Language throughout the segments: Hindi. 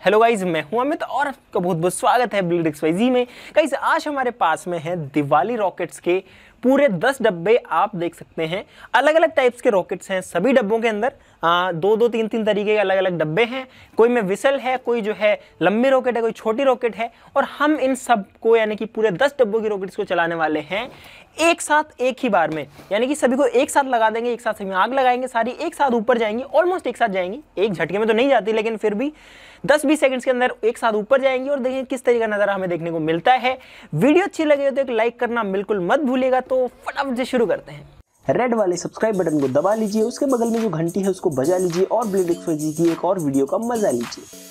हेलो गाइज, मैं हूं अमित और आपका बहुत बहुत स्वागत है By Crazy XYZ में। गाइज आज हमारे पास में है दिवाली रॉकेट्स के पूरे 10 डब्बे। आप देख सकते हैं अलग अलग टाइप्स के रॉकेट्स हैं। सभी डब्बों के अंदर दो दो तीन तीन तरीके के अलग अलग डब्बे हैं। कोई में विसल है, कोई जो है लंबी रॉकेट है, कोई छोटी रॉकेट है। और हम इन सब को यानी कि पूरे 10 डब्बों की रॉकेट्स को चलाने वाले हैं एक साथ एक ही बार में, यानी कि सभी को एक साथ लगा देंगे, एक साथ सभी आग लगाएंगे, सारी एक साथ ऊपर जाएंगी, ऑलमोस्ट एक साथ जाएंगी। एक झटके में तो नहीं जाती, लेकिन फिर भी 10-20 सेकंड्स के अंदर एक साथ ऊपर जाएंगी। और देखिए किस तरीके का नजारा हमें देखने को मिलता है। वीडियो अच्छी लगे तो एक लाइक करना बिल्कुल मत भूलिएगा। तो फटाफट से शुरू करते हैं। रेड वाले सब्सक्राइब बटन को दबा लीजिए, उसके बगल में जो घंटी है उसको बजा लीजिए और By Crazy XYZ की एक और वीडियो का मजा लीजिए।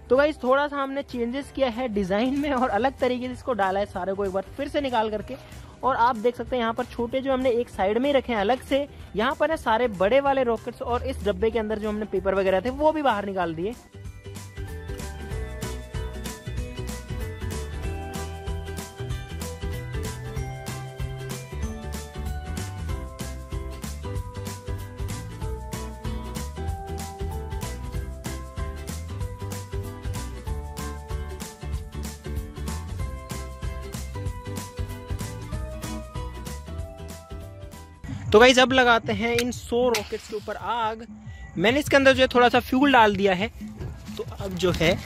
तो गाइस थोड़ा सा हमने चेंजेस किया है डिजाइन में और अलग तरीके से इसको डाला है सारे को एक बार फिर से निकाल करके। और आप देख सकते हैं यहाँ पर छोटे जो हमने एक साइड में ही रखे हैं अलग से, यहाँ पर है सारे बड़े वाले रॉकेट्स। और इस डब्बे के अंदर जो हमने पेपर वगैरह थे वो भी बाहर निकाल दिए। तो गाइस अब लगाते हैं इन 100 रॉकेट्स के ऊपर आग। मैंने इसके अंदर जो है थोड़ा सा फ्यूल डाल दिया है। तो अब जो है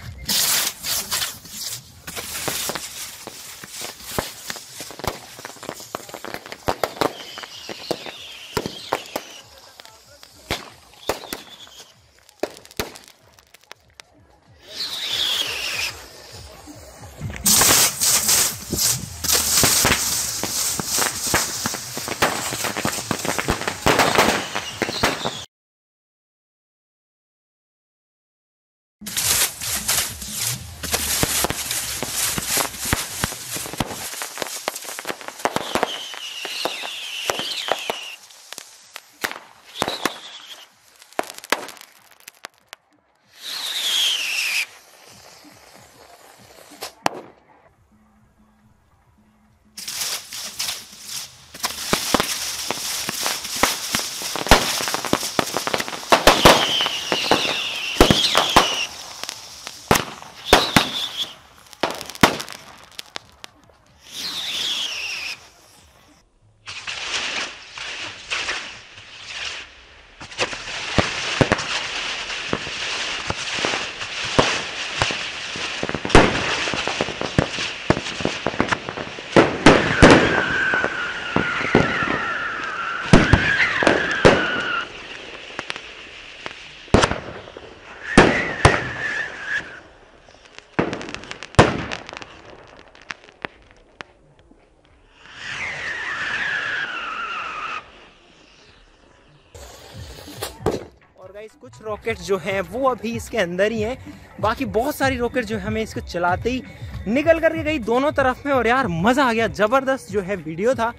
गाइस कुछ रॉकेट जो हैं वो अभी इसके अंदर ही हैं। बाकी बहुत सारी रॉकेट जो है हमें इसको चलाते ही निकल करके गई दोनों तरफ में। और यार मज़ा आ गया, ज़बरदस्त जो है वीडियो था।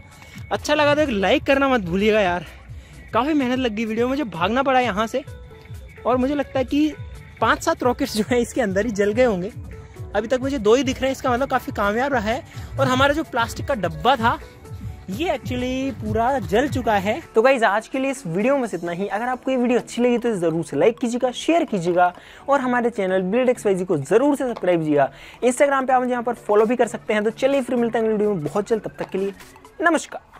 अच्छा लगा तो एक लाइक करना मत भूलिएगा यार। काफ़ी मेहनत लग गई वीडियो में, मुझे भागना पड़ा यहाँ से। और मुझे लगता है कि 5-7 रॉकेट्स जो है इसके अंदर ही जल गए होंगे। अभी तक मुझे 2 ही दिख रहे हैं, इसका मतलब काफ़ी कामयाब रहा है। और हमारा जो प्लास्टिक का डब्बा था ये एक्चुअली पूरा जल चुका है। तो गाइज आज के लिए इस वीडियो में बस इतना ही। अगर आपको ये वीडियो अच्छी लगी तो जरूर से लाइक कीजिएगा, शेयर कीजिएगा और हमारे चैनल ब्लेड XYZ को जरूर से सब्सक्राइब कीजिएगा। इंस्टाग्राम पे आप मुझे यहाँ पर फॉलो भी कर सकते हैं। तो चलिए फिर मिलते हैं अगली वीडियो में बहुत जल्द, तब तक के लिए नमस्कार।